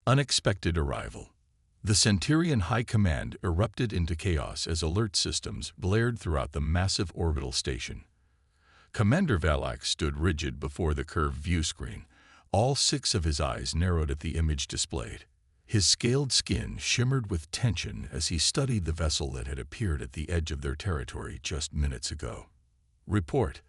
Unexpected arrival. The Centurion High Command erupted into chaos as alert systems blared throughout the massive orbital station. Commander Valax stood rigid before the curved view screen, all 6 of his eyes narrowed at the image displayed. His scaled skin shimmered with tension as he studied the vessel that had appeared at the edge of their territory just minutes ago. "Report,"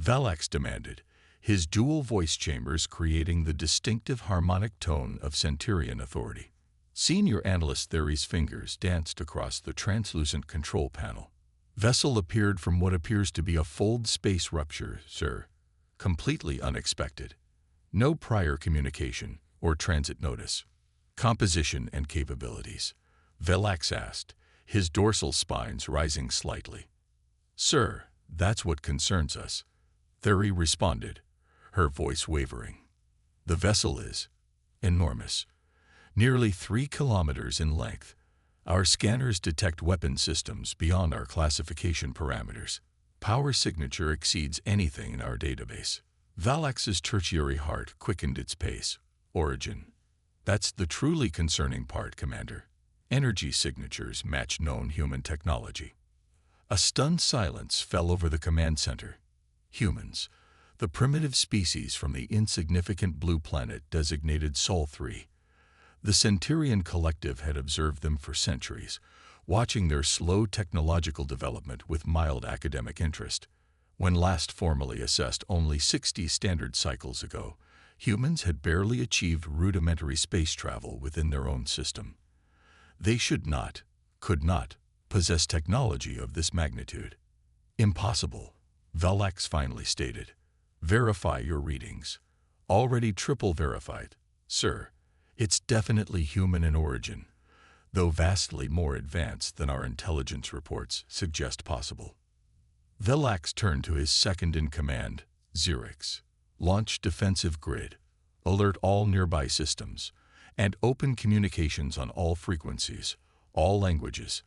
Valax demanded, his dual voice chambers creating the distinctive harmonic tone of Centurion authority. Senior Analyst Theory's fingers danced across the translucent control panel. "Vessel appeared from what appears to be a fold space rupture, sir. Completely unexpected. No prior communication or transit notice." "Composition and capabilities?" Valax asked, his dorsal spines rising slightly. "Sir, that's what concerns us," Theory responded, her voice wavering. "The vessel is enormous, nearly 3 kilometers in length. Our scanners detect weapon systems beyond our classification parameters. Power signature exceeds anything in our database." Valax's tertiary heart quickened its pace. "Origin. That's the truly concerning part, Commander. Energy signatures match known human technology." A stunned silence fell over the command center. Humans, the primitive species from the insignificant blue planet designated Sol 3. The Centurion Collective had observed them for centuries, watching their slow technological development with mild academic interest. When last formally assessed only 60 standard cycles ago, humans had barely achieved rudimentary space travel within their own system. They should not, could not, possess technology of this magnitude. "Impossible," Valax finally stated. "Verify your readings." "Already triple verified, sir. It's definitely human in origin, though vastly more advanced than our intelligence reports suggest possible." Valax turned to his second-in-command, Xerix. "Launch defensive grid, alert all nearby systems, and open communications on all frequencies, all languages."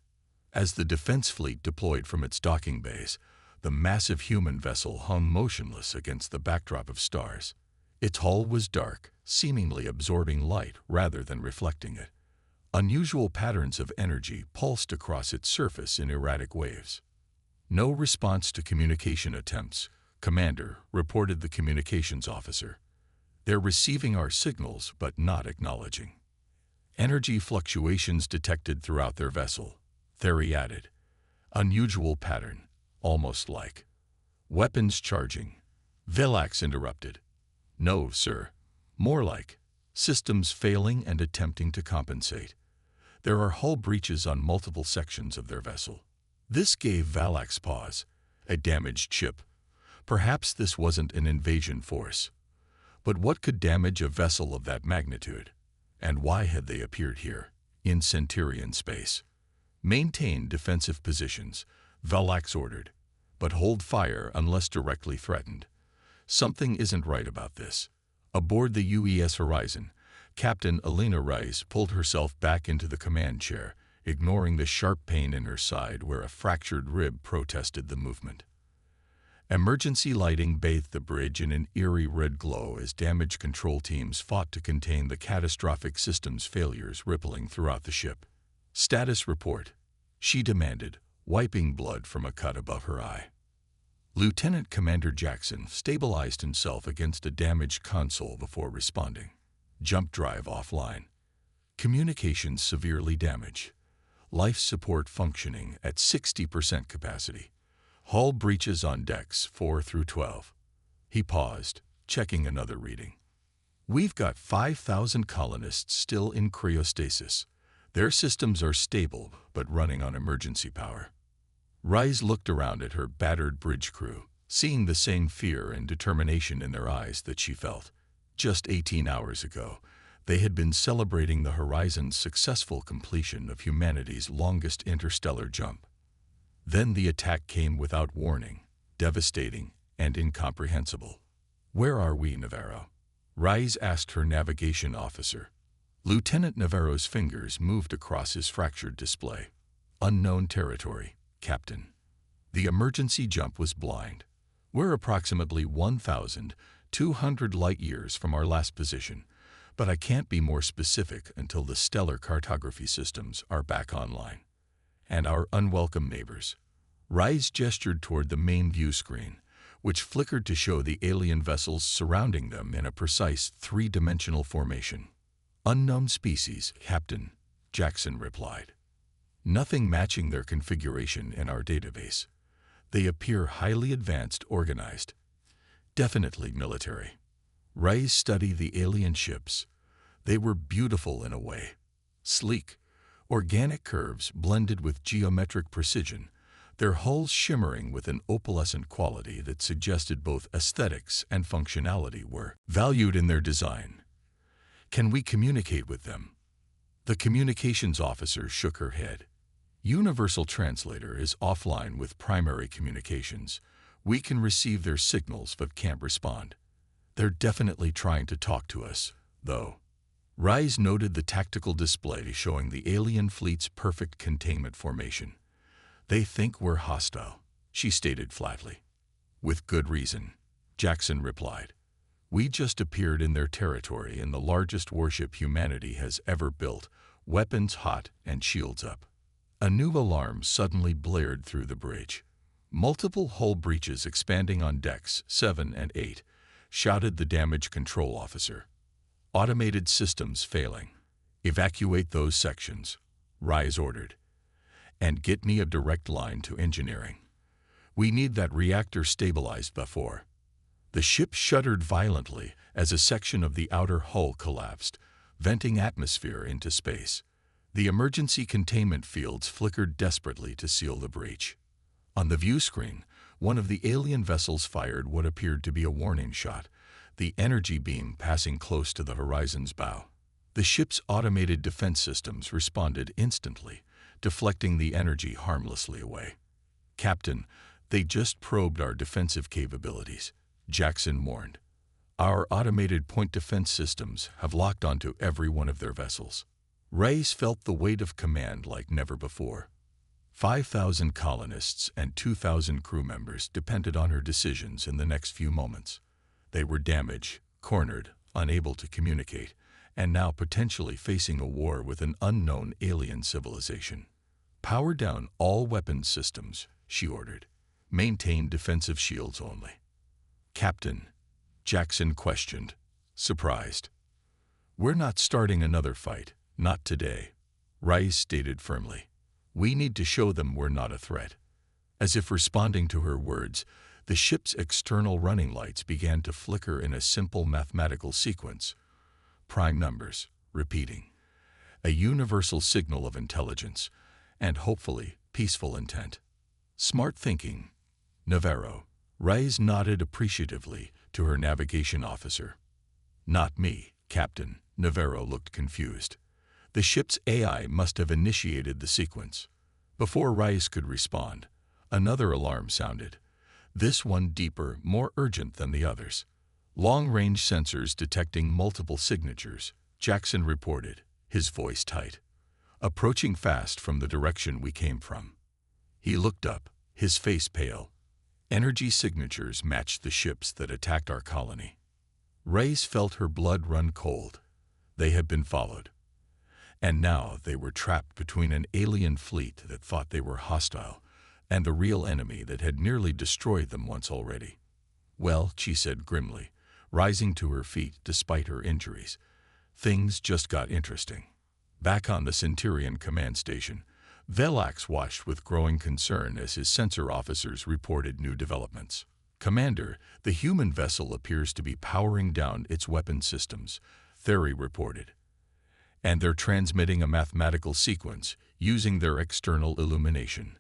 As the defense fleet deployed from its docking bays, the massive human vessel hung motionless against the backdrop of stars. Its hull was dark, seemingly absorbing light rather than reflecting it. Unusual patterns of energy pulsed across its surface in erratic waves. "No response to communication attempts, Commander," reported the communications officer. "They're receiving our signals but not acknowledging." "Energy fluctuations detected throughout their vessel," Theory added. "Unusual pattern, almost like weapons charging." Valax interrupted. "No, sir. More like systems failing and attempting to compensate. There are hull breaches on multiple sections of their vessel." This gave Valax pause. A damaged ship. Perhaps this wasn't an invasion force. But what could damage a vessel of that magnitude? And why had they appeared here, in Centurion space? "Maintain defensive positions," Valax ordered, "but hold fire unless directly threatened." "Something isn't right about this." Aboard the UES Horizon, Captain Elena Rice pulled herself back into the command chair, ignoring the sharp pain in her side where a fractured rib protested the movement. Emergency lighting bathed the bridge in an eerie red glow as damage control teams fought to contain the catastrophic systems failures rippling throughout the ship. "Status report," she demanded, wiping blood from a cut above her eye. Lieutenant Commander Jackson stabilized himself against a damaged console before responding. "Jump drive offline. Communications severely damaged. Life support functioning at 60% capacity. Hull breaches on decks 4 through 12. He paused, checking another reading. "We've got 5,000 colonists still in cryostasis. Their systems are stable, but running on emergency power." Rise looked around at her battered bridge crew, seeing the same fear and determination in their eyes that she felt. Just 18 hours ago, they had been celebrating the Horizon's successful completion of humanity's longest interstellar jump. Then the attack came without warning, devastating and incomprehensible. "Where are we, Navarro?" Rise asked her navigation officer. Lieutenant Navarro's fingers moved across his fractured display. "Unknown territory, Captain." The emergency jump was blind. "We're approximately 1,200 light-years from our last position, but I can't be more specific until the stellar cartography systems are back online. And our unwelcome neighbors. Rise gestured toward the main view screen, which flickered to show the alien vessels surrounding them in a precise three-dimensional formation. Unknown species, Captain, Jackson replied. Nothing matching their configuration in our database. They appear highly advanced, organized. Definitely military. Rise studied the alien ships. They were beautiful in a way. Sleek, organic curves blended with geometric precision, their hulls shimmering with an opalescent quality that suggested both aesthetics and functionality were valued in their design. Can we communicate with them? The communications officer shook her head. Universal Translator is offline with primary communications. We can receive their signals but can't respond. They're definitely trying to talk to us, though. Rise noted the tactical display showing the alien fleet's perfect containment formation. They think we're hostile, she stated flatly. With good reason, Jackson replied. We just appeared in their territory in the largest warship humanity has ever built, weapons hot and shields up. A new alarm suddenly blared through the bridge. Multiple hull breaches expanding on decks 7 and 8, shouted the damage control officer. Automated systems failing. Evacuate those sections, Rise ordered. And get me a direct line to engineering. We need that reactor stabilized before. The ship shuddered violently as a section of the outer hull collapsed, venting atmosphere into space. The emergency containment fields flickered desperately to seal the breach. On the view screen, one of the alien vessels fired what appeared to be a warning shot, the energy beam passing close to the horizon's bow. The ship's automated defense systems responded instantly, deflecting the energy harmlessly away. Captain, they just probed our defensive capabilities, Jackson warned. Our automated point defense systems have locked onto every one of their vessels. Rais felt the weight of command like never before. 5,000 colonists and 2,000 crew members depended on her decisions in the next few moments. They were damaged, cornered, unable to communicate, and now potentially facing a war with an unknown alien civilization. Power down all weapons systems, she ordered. Maintain defensive shields only. Captain, Jackson questioned, surprised. We're not starting another fight, not today, Rais stated firmly. We need to show them we're not a threat. As if responding to her words, the ship's external running lights began to flicker in a simple mathematical sequence. Prime numbers, repeating. A universal signal of intelligence, and hopefully peaceful intent. Smart thinking. Navarro. Rais nodded appreciatively to her navigation officer. Not me, Captain. Navarro looked confused. The ship's AI must have initiated the sequence. Before Rais could respond, another alarm sounded. This one deeper, more urgent than the others. Long-range sensors detecting multiple signatures, Jackson reported, his voice tight. Approaching fast from the direction we came from. He looked up, his face pale. Energy signatures matched the ships that attacked our colony. Rais felt her blood run cold. They had been followed. And now they were trapped between an alien fleet that thought they were hostile and the real enemy that had nearly destroyed them once already. Well, she said grimly, rising to her feet despite her injuries, things just got interesting. Back on the Centurion command station, Velax watched with growing concern as his sensor officers reported new developments. Commander, the human vessel appears to be powering down its weapon systems, Theory reported. And they're transmitting a mathematical sequence using their external illumination.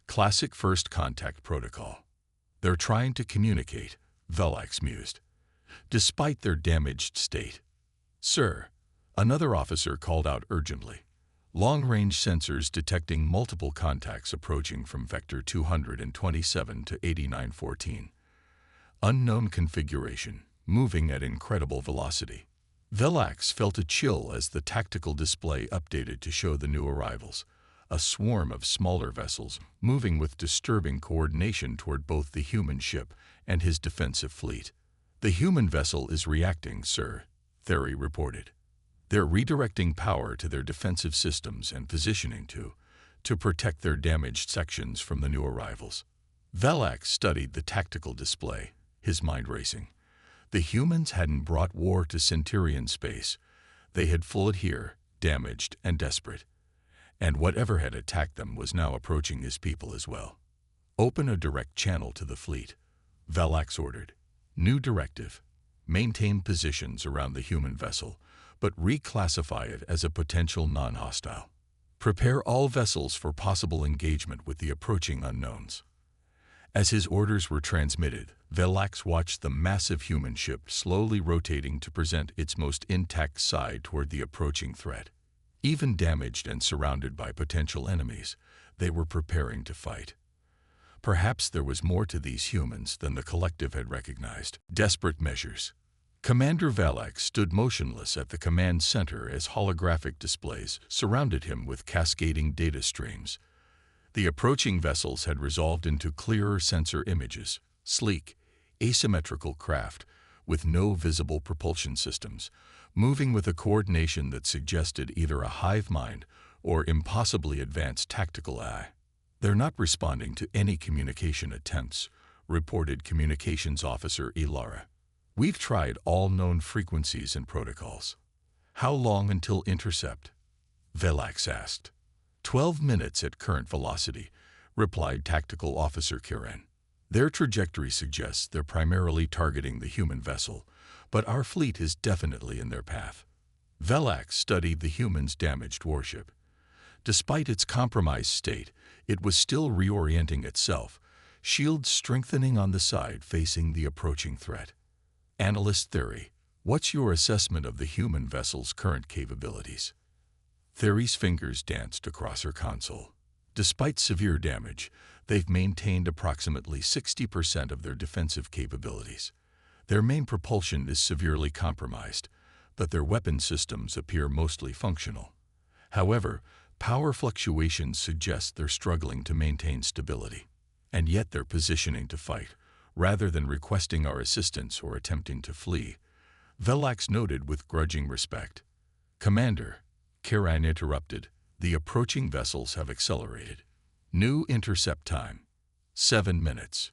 Classic first contact protocol. They're trying to communicate, Velax mused, despite their damaged state. Sir, another officer called out urgently. Long-range sensors detecting multiple contacts approaching from vector 227 to 8914. Unknown configuration, moving at incredible velocity. Velax felt a chill as the tactical display updated to show the new arrivals, a swarm of smaller vessels moving with disturbing coordination toward both the human ship and his defensive fleet. The human vessel is reacting, sir, Theory reported. They're redirecting power to their defensive systems and positioning to protect their damaged sections from the new arrivals. Velak studied the tactical display, his mind racing. The humans hadn't brought war to Centurion space. They had fled here, damaged and desperate. And whatever had attacked them was now approaching his people as well. Open a direct channel to the fleet, Velak ordered. New directive. Maintain positions around the human vessel, but reclassify it as a potential non-hostile. Prepare all vessels for possible engagement with the approaching unknowns. As his orders were transmitted, Velak watched the massive human ship slowly rotating to present its most intact side toward the approaching threat. Even damaged and surrounded by potential enemies, they were preparing to fight. Perhaps there was more to these humans than the collective had recognized. Desperate measures. Commander Velak stood motionless at the command center as holographic displays surrounded him with cascading data streams. The approaching vessels had resolved into clearer sensor images, sleek, asymmetrical craft with no visible propulsion systems, moving with a coordination that suggested either a hive mind or impossibly advanced tactical eye. They're not responding to any communication attempts, reported Communications Officer Ilara. We've tried all known frequencies and protocols. How long until intercept? Velak asked. 12 minutes at current velocity, replied Tactical Officer Kiran. Their trajectory suggests they're primarily targeting the human vessel, but our fleet is definitely in their path. Velak studied the human's damaged warship. Despite its compromised state, it was still reorienting itself, shields strengthening on the side facing the approaching threat. Analyst Theory, what's your assessment of the human vessel's current capabilities? Theory's fingers danced across her console. Despite severe damage, they've maintained approximately 60% of their defensive capabilities. Their main propulsion is severely compromised, but their weapon systems appear mostly functional. However, power fluctuations suggest they're struggling to maintain stability, and yet they're positioning to fight, rather than requesting our assistance or attempting to flee. Velak noted with grudging respect. Commander, Kiran interrupted, the approaching vessels have accelerated. New intercept time. 7 minutes.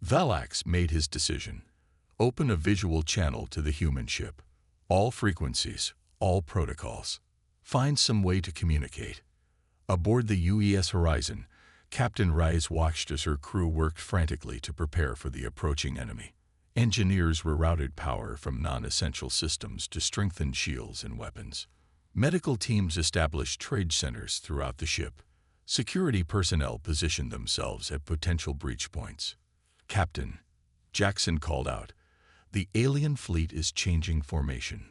Velak made his decision. Open a visual channel to the human ship. All frequencies, all protocols. Find some way to communicate. Aboard the UES Horizon, Captain Rise watched as her crew worked frantically to prepare for the approaching enemy. Engineers rerouted power from non-essential systems to strengthen shields and weapons. Medical teams established trade centers throughout the ship. Security personnel positioned themselves at potential breach points. Captain, Jackson called out, the alien fleet is changing formation.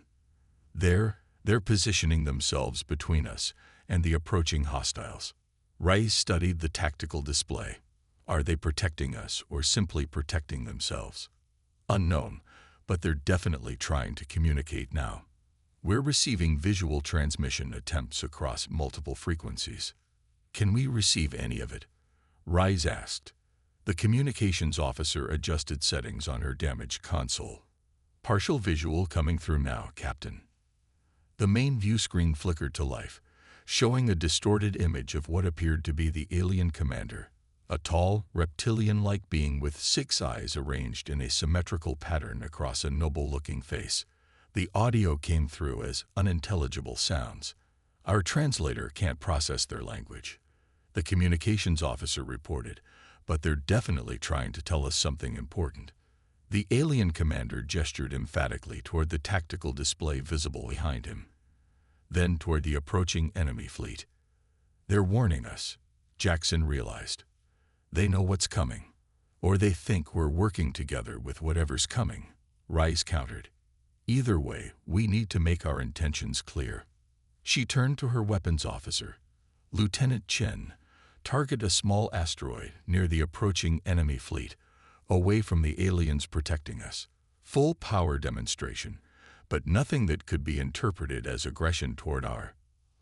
They're positioning themselves between us and the approaching hostiles. Rice studied the tactical display. Are they protecting us or simply protecting themselves? Unknown, but they're definitely trying to communicate now. We're receiving visual transmission attempts across multiple frequencies. Can we receive any of it? Rice asked. The communications officer adjusted settings on her damaged console. Partial visual coming through now, Captain. The main view screen flickered to life, showing a distorted image of what appeared to be the alien commander, a tall, reptilian-like being with 6 eyes arranged in a symmetrical pattern across a noble-looking face. The audio came through as unintelligible sounds. Our translator can't process their language, the communications officer reported, but they're definitely trying to tell us something important. The alien commander gestured emphatically toward the tactical display visible behind him, then toward the approaching enemy fleet. They're warning us, Jackson realized. They know what's coming, or they think we're working together with whatever's coming, Rice countered. Either way, we need to make our intentions clear. She turned to her weapons officer. Lieutenant Chen, target a small asteroid near the approaching enemy fleet, away from the aliens protecting us. Full power demonstration, but nothing that could be interpreted as aggression toward our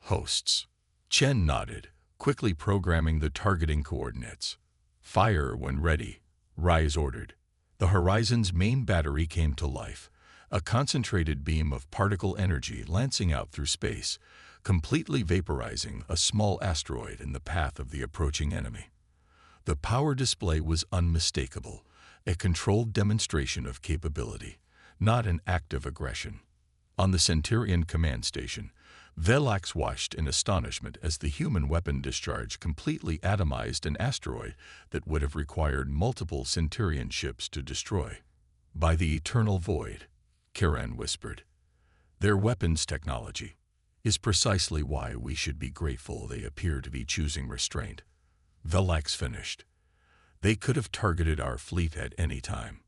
hosts. Chen nodded, quickly programming the targeting coordinates. Fire when ready, Rise ordered. The Horizon's main battery came to life, a concentrated beam of particle energy lancing out through space, completely vaporizing a small asteroid in the path of the approaching enemy. The power display was unmistakable, a controlled demonstration of capability, not an act of aggression. On the Centurion command station, Velax watched in astonishment as the human weapon discharge completely atomized an asteroid that would have required multiple Centurion ships to destroy. "By the eternal void," Karen whispered. "Their weapons technology is precisely why we should be grateful they appear to be choosing restraint." Velax finished. "They could have targeted our fleet at any time."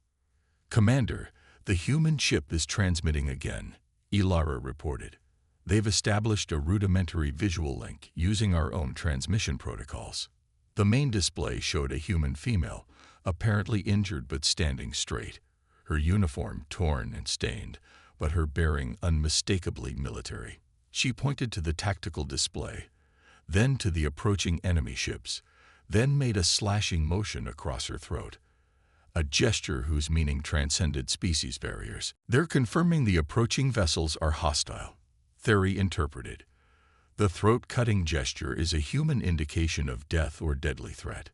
"Commander, the human ship is transmitting again," Ilara reported. "They've established a rudimentary visual link using our own transmission protocols." The main display showed a human female, apparently injured but standing straight, her uniform torn and stained, but her bearing unmistakably military. She pointed to the tactical display, then to the approaching enemy ships, then made a slashing motion across her throat, a gesture whose meaning transcended species barriers. "They're confirming the approaching vessels are hostile," Theory interpreted. "The throat-cutting gesture is a human indication of death or deadly threat."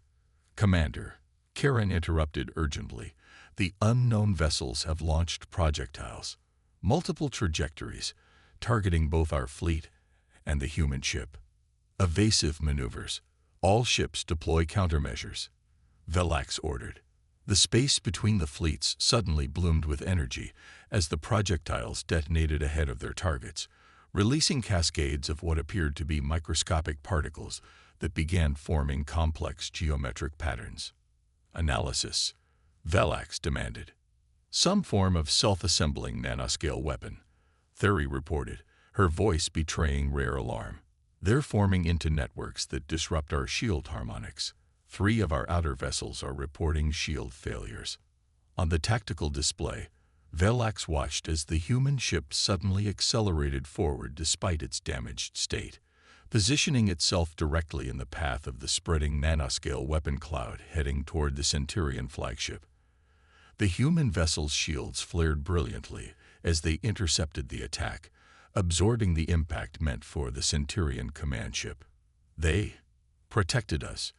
"Commander," Karen interrupted urgently, "the unknown vessels have launched projectiles, multiple trajectories, targeting both our fleet and the human ship. Evasive maneuvers. All ships deploy countermeasures," Velax ordered. The space between the fleets suddenly bloomed with energy as the projectiles detonated ahead of their targets, releasing cascades of what appeared to be microscopic particles that began forming complex geometric patterns. "Analysis," Velax demanded. "Some form of self-assembling nanoscale weapon," Theory reported, her voice betraying rare alarm. "They're forming into networks that disrupt our shield harmonics. 3 of our outer vessels are reporting shield failures." On the tactical display, Velax watched as the human ship suddenly accelerated forward despite its damaged state, positioning itself directly in the path of the spreading nanoscale weapon cloud heading toward the Centurion flagship. The human vessel's shields flared brilliantly as they intercepted the attack, absorbing the impact meant for the Centurion command ship. "They protected us,"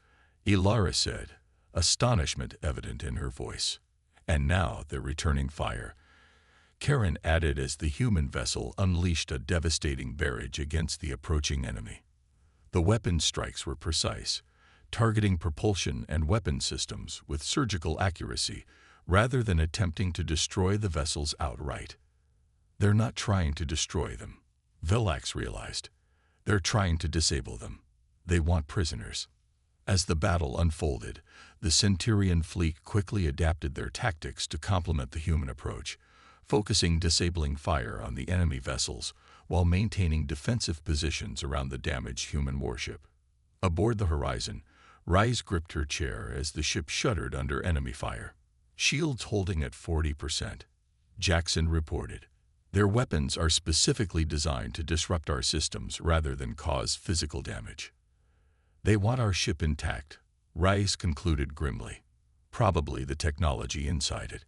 Ilara said, astonishment evident in her voice. "And now they're returning fire," Karen added as the human vessel unleashed a devastating barrage against the approaching enemy. The weapon strikes were precise, targeting propulsion and weapon systems with surgical accuracy rather than attempting to destroy the vessels outright. "They're not trying to destroy them," Velax realized. "They're trying to disable them. They want prisoners." As the battle unfolded, the Centurion fleet quickly adapted their tactics to complement the human approach, focusing disabling fire on the enemy vessels while maintaining defensive positions around the damaged human warship. Aboard the Horizon, Rise gripped her chair as the ship shuddered under enemy fire. "Shields holding at 40%, Jackson reported. "Their weapons are specifically designed to disrupt our systems rather than cause physical damage." "They want our ship intact," Rise concluded grimly. "Probably the technology inside it."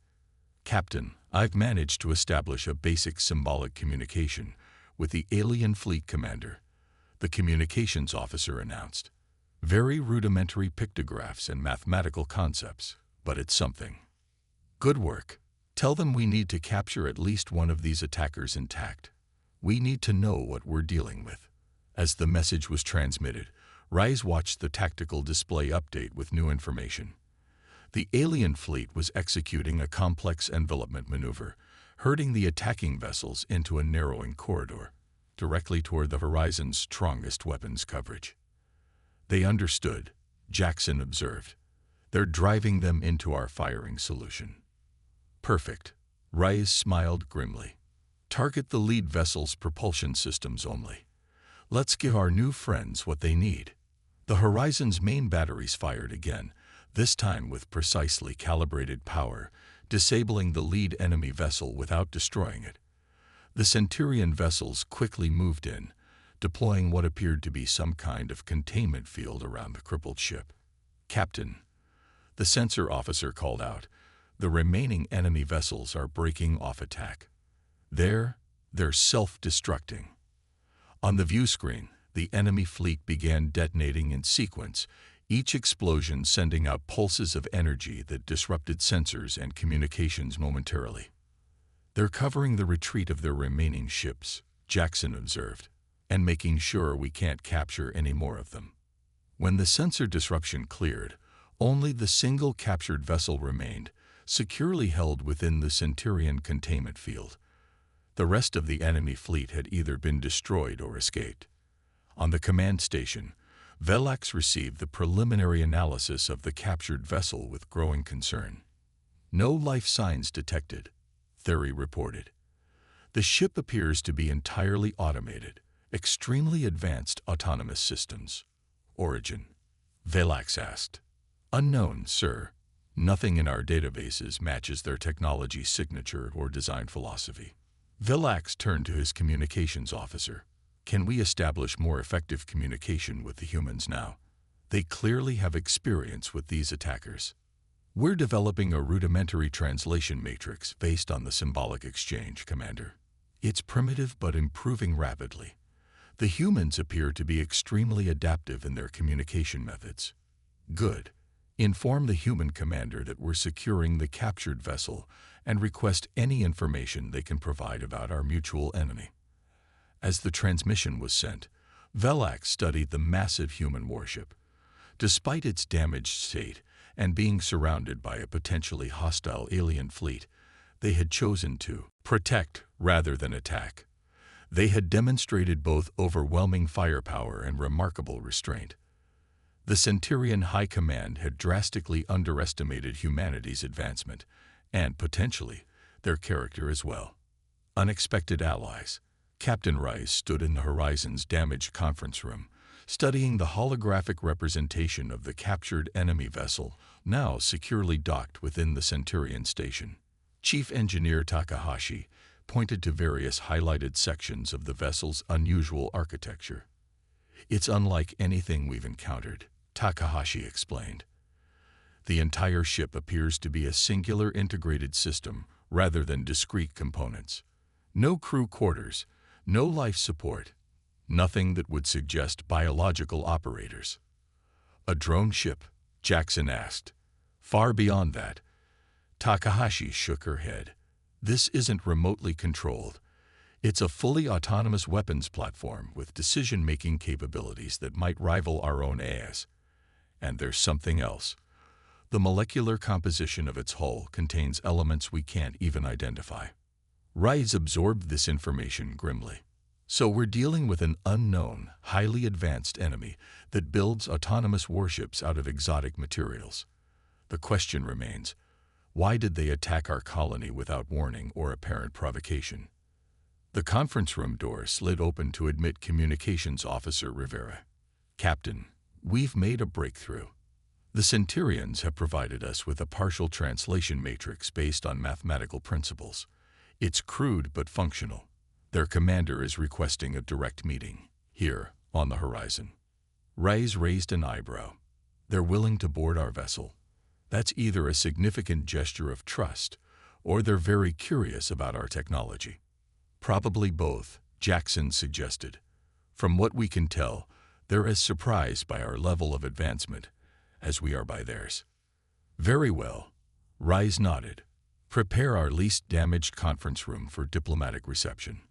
"Captain, I've managed to establish a basic symbolic communication with the alien fleet commander," the communications officer announced. "Very rudimentary pictographs and mathematical concepts, but it's something." "Good work. Tell them we need to capture at least one of these attackers intact. We need to know what we're dealing with." As the message was transmitted, Rise watched the tactical display update with new information. The alien fleet was executing a complex envelopment maneuver, herding the attacking vessels into a narrowing corridor, directly toward the Horizon's strongest weapons coverage. "They understood," Jackson observed. "They're driving them into our firing solution." "Perfect," Rise smiled grimly. "Target the lead vessel's propulsion systems only. Let's give our new friends what they need." The Horizon's main batteries fired again, this time with precisely calibrated power, disabling the lead enemy vessel without destroying it. The Centurion vessels quickly moved in, deploying what appeared to be some kind of containment field around the crippled ship. "Captain," the sensor officer called out, "the remaining enemy vessels are breaking off attack." There, they're self-destructing. On the view screen, the enemy fleet began detonating in sequence, each explosion sending out pulses of energy that disrupted sensors and communications momentarily. "They're covering the retreat of their remaining ships," Jackson observed, "and making sure we can't capture any more of them." When the sensor disruption cleared, only the single captured vessel remained, securely held within the Centurion containment field. The rest of the enemy fleet had either been destroyed or escaped. On the command station, Velax received the preliminary analysis of the captured vessel with growing concern. "No life signs detected," Theory reported. "The ship appears to be entirely automated, extremely advanced autonomous systems." "Origin?" Velax asked. "Unknown, sir. Nothing in our databases matches their technology signature or design philosophy." Velax turned to his communications officer. "Can we establish more effective communication with the humans now? They clearly have experience with these attackers." "We're developing a rudimentary translation matrix based on the symbolic exchange, Commander. It's primitive but improving rapidly. The humans appear to be extremely adaptive in their communication methods." "Good. Inform the human commander that we're securing the captured vessel and request any information they can provide about our mutual enemy." As the transmission was sent, Velax studied the massive human warship. Despite its damaged state and being surrounded by a potentially hostile alien fleet, they had chosen to protect rather than attack. They had demonstrated both overwhelming firepower and remarkable restraint. The Centurion High Command had drastically underestimated humanity's advancement, and, potentially, their character as well. Unexpected allies. Captain Rice stood in the Horizon's damaged conference room, studying the holographic representation of the captured enemy vessel, now securely docked within the Centurion station. Chief Engineer Takahashi pointed to various highlighted sections of the vessel's unusual architecture. "It's unlike anything we've encountered," Takahashi explained. "The entire ship appears to be a singular integrated system rather than discrete components. No crew quarters, no life support, nothing that would suggest biological operators." "A drone ship?" Jackson asked. "Far beyond that." Takahashi shook her head. "This isn't remotely controlled. It's a fully autonomous weapons platform with decision-making capabilities that might rival our own AIs. And there's something else. The molecular composition of its hull contains elements we can't even identify." Rice absorbed this information grimly. "So we're dealing with an unknown, highly advanced enemy that builds autonomous warships out of exotic materials. The question remains, why did they attack our colony without warning or apparent provocation?" The conference room door slid open to admit Communications Officer Rivera. "Captain, we've made a breakthrough. The Centurions have provided us with a partial translation matrix based on mathematical principles. It's crude but functional. Their commander is requesting a direct meeting, here, on the horizon." Rice raised an eyebrow. "They're willing to board our vessel. That's either a significant gesture of trust, or they're very curious about our technology." "Probably both," Jackson suggested. "From what we can tell, they're as surprised by our level of advancement as we are by theirs." "Very well." Rice nodded. "Prepare our least damaged conference room for diplomatic reception.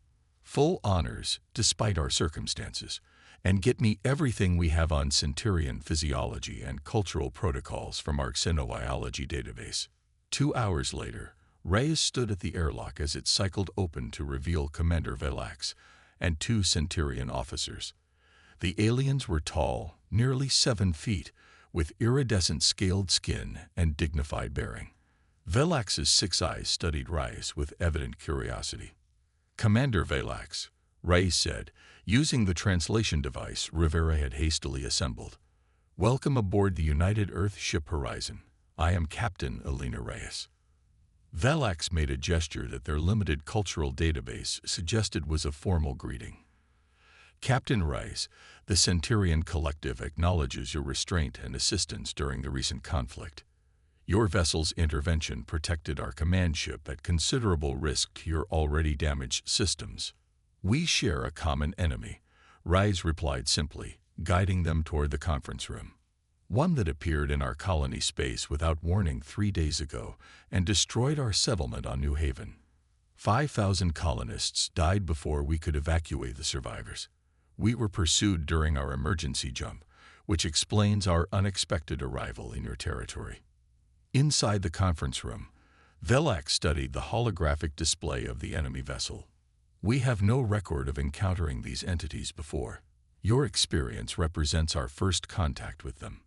Full honors, despite our circumstances, and get me everything we have on Centurion physiology and cultural protocols from our xenobiology database." 2 hours later, Reyes stood at the airlock as it cycled open to reveal Commander Velax and 2 Centurion officers. The aliens were tall, nearly 7 feet, with iridescent scaled skin and dignified bearing. Velax's 6 eyes studied Reyes with evident curiosity. "Commander Velax," Reyes said, using the translation device Rivera had hastily assembled. "Welcome aboard the United Earth ship Horizon. I am Captain Elena Reyes." Velax made a gesture that their limited cultural database suggested was a formal greeting. "Captain Rice, the Centurion Collective acknowledges your restraint and assistance during the recent conflict. Your vessel's intervention protected our command ship at considerable risk to your already damaged systems. We share a common enemy, Rise replied simply, guiding them toward the conference room. One that appeared in our colony space without warning 3 days ago and destroyed our settlement on New Haven. 5,000 colonists died before we could evacuate the survivors. We were pursued during our emergency jump, which explains our unexpected arrival in your territory. Inside the conference room, Velak studied the holographic display of the enemy vessel. We have no record of encountering these entities before. Your experience represents our first contact with them.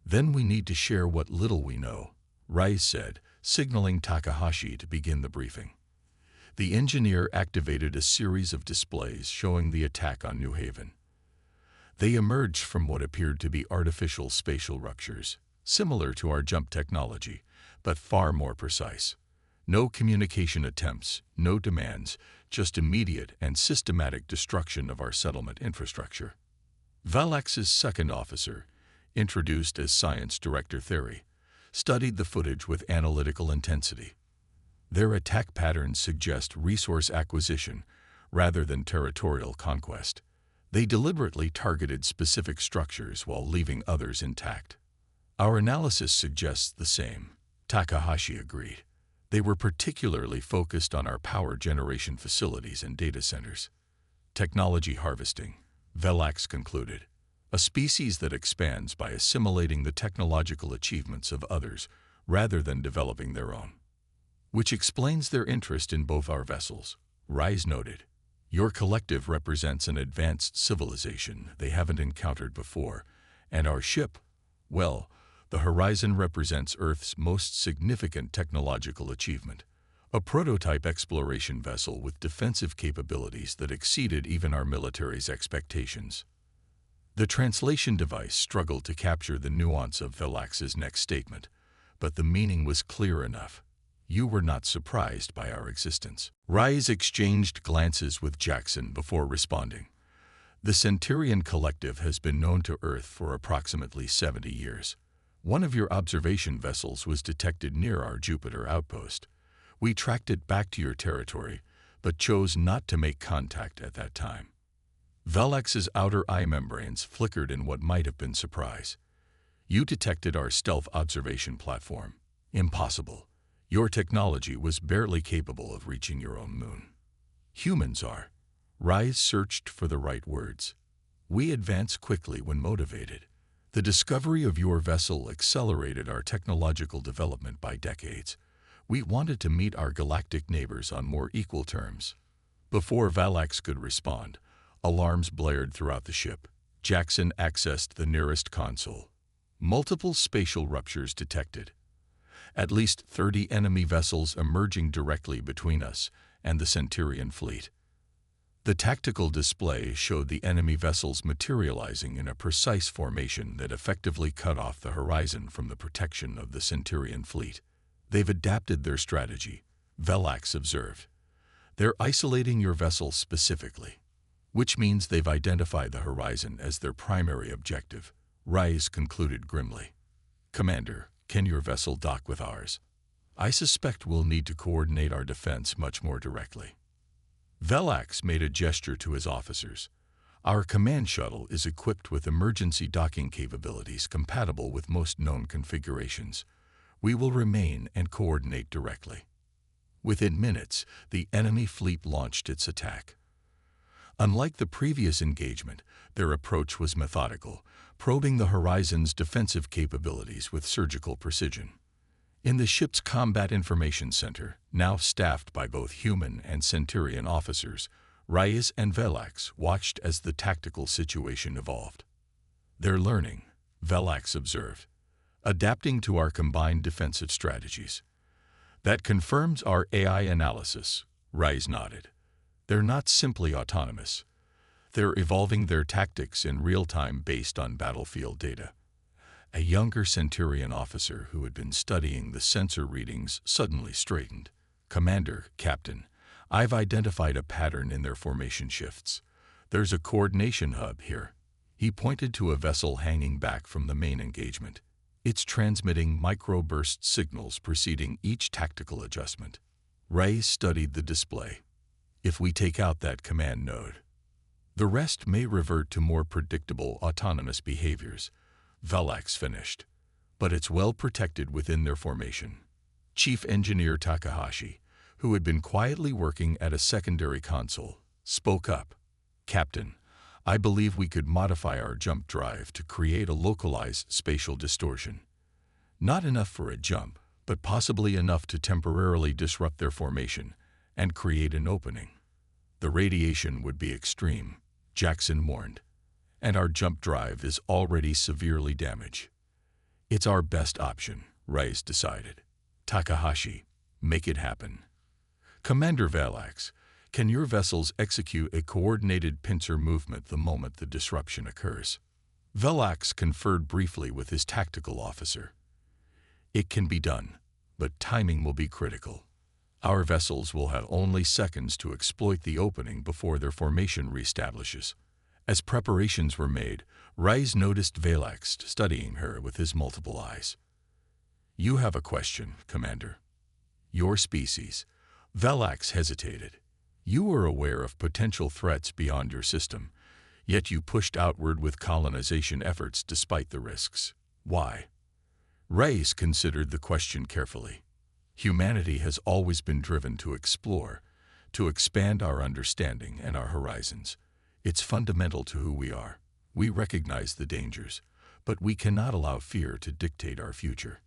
Then we need to share what little we know, Rise said, signaling Takahashi to begin the briefing. The engineer activated a series of displays showing the attack on New Haven. They emerged from what appeared to be artificial spatial ruptures, similar to our jump technology, but far more precise. No communication attempts, no demands, just immediate and systematic destruction of our settlement infrastructure. Valax's second officer, introduced as Science Director Theory, studied the footage with analytical intensity. Their attack patterns suggest resource acquisition rather than territorial conquest. They deliberately targeted specific structures while leaving others intact. Our analysis suggests the same, Takahashi agreed. They were particularly focused on our power generation facilities and data centers. Technology harvesting, Velax concluded, a species that expands by assimilating the technological achievements of others rather than developing their own. Which explains their interest in both our vessels, Rise noted. Your collective represents an advanced civilization they haven't encountered before, and our ship, well, the Horizon represents Earth's most significant technological achievement, a prototype exploration vessel with defensive capabilities that exceeded even our military's expectations. The translation device struggled to capture the nuance of Velax's next statement, but the meaning was clear enough. You were not surprised by our existence. Rise exchanged glances with Jackson before responding. The Centurion Collective has been known to Earth for approximately 70 years. One of your observation vessels was detected near our Jupiter outpost. We tracked it back to your territory, but chose not to make contact at that time. Velax's outer eye membranes flickered in what might have been surprise. You detected our stealth observation platform. Impossible. Your technology was barely capable of reaching your own moon. Humans are. Rise searched for the right words. We advance quickly when motivated. The discovery of your vessel accelerated our technological development by decades. We wanted to meet our galactic neighbors on more equal terms. Before Valax could respond, alarms blared throughout the ship. Jackson accessed the nearest console. Multiple spatial ruptures detected. At least 30 enemy vessels emerging directly between us and the Centurion fleet. The tactical display showed the enemy vessels materializing in a precise formation that effectively cut off the horizon from the protection of the Centurion fleet. They've adapted their strategy, Velax observed. They're isolating your vessel specifically, which means they've identified the horizon as their primary objective, Rise concluded grimly. Commander, can your vessel dock with ours? I suspect we'll need to coordinate our defense much more directly. Velax made a gesture to his officers. Our command shuttle is equipped with emergency docking capabilities compatible with most known configurations. We will remain and coordinate directly. Within minutes, the enemy fleet launched its attack. Unlike the previous engagement, their approach was methodical, probing the horizon's defensive capabilities with surgical precision. In the ship's Combat Information Center, now staffed by both human and Centurion officers, Reyes and Velax watched as the tactical situation evolved. They're learning, Velax observed, adapting to our combined defensive strategies. That confirms our AI analysis, Reyes nodded. They're not simply autonomous. They're evolving their tactics in real time based on battlefield data. A younger Centurion officer who had been studying the sensor readings suddenly straightened. Commander, Captain, I've identified a pattern in their formation shifts. There's a coordination hub here. He pointed to a vessel hanging back from the main engagement. It's transmitting microburst signals preceding each tactical adjustment. Ray studied the display. If we take out that command node, the rest may revert to more predictable autonomous behaviors. Velax finished, but it's well protected within their formation. Chief Engineer Takahashi, who had been quietly working at a secondary console, spoke up. Captain, I believe we could modify our jump drive to create a localized spatial distortion. Not enough for a jump, but possibly enough to temporarily disrupt their formation and create an opening. The radiation would be extreme, Jackson warned, and our jump drive is already severely damaged. It's our best option, Rice decided. Takahashi, make it happen. Commander Velax, can your vessels execute a coordinated pincer movement the moment the disruption occurs? Velax conferred briefly with his tactical officer. It can be done, but timing will be critical. Our vessels will have only seconds to exploit the opening before their formation reestablishes. As preparations were made, Rice noticed Velax studying her with his multiple eyes. You have a question, Commander. Your species. Velax hesitated. You were aware of potential threats beyond your system, yet you pushed outward with colonization efforts despite the risks. Why? Rice considered the question carefully. Humanity has always been driven to explore, to expand our understanding and our horizons. It's fundamental to who we are. We recognize the dangers, but we cannot allow fear to dictate our future,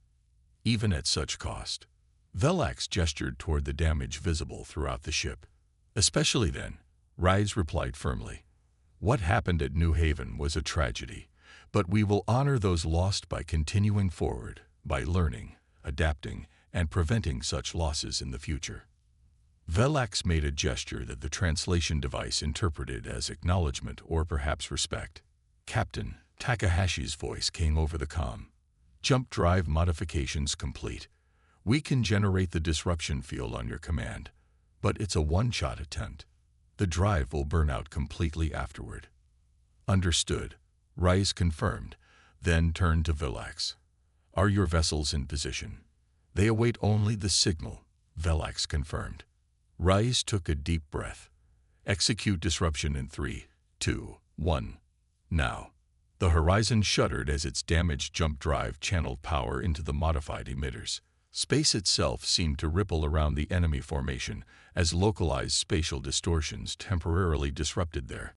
even at such cost. Velax gestured toward the damage visible throughout the ship. Especially then, Rice replied firmly. What happened at New Haven was a tragedy, but we will honor those lost by continuing forward, by learning, adapting, and preventing such losses in the future. Velax made a gesture that the translation device interpreted as acknowledgement or perhaps respect. Captain, Takahashi's voice came over the comm. Jump drive modifications complete. We can generate the disruption field on your command, but it's a one-shot attempt. The drive will burn out completely afterward. Understood, Rice confirmed, then turned to Velax. Are your vessels in position? They await only the signal, Velax confirmed. Rice took a deep breath. Execute disruption in 3, 2, 1. Now. The horizon shuddered as its damaged jump drive channeled power into the modified emitters. Space itself seemed to ripple around the enemy formation as localized spatial distortions temporarily disrupted their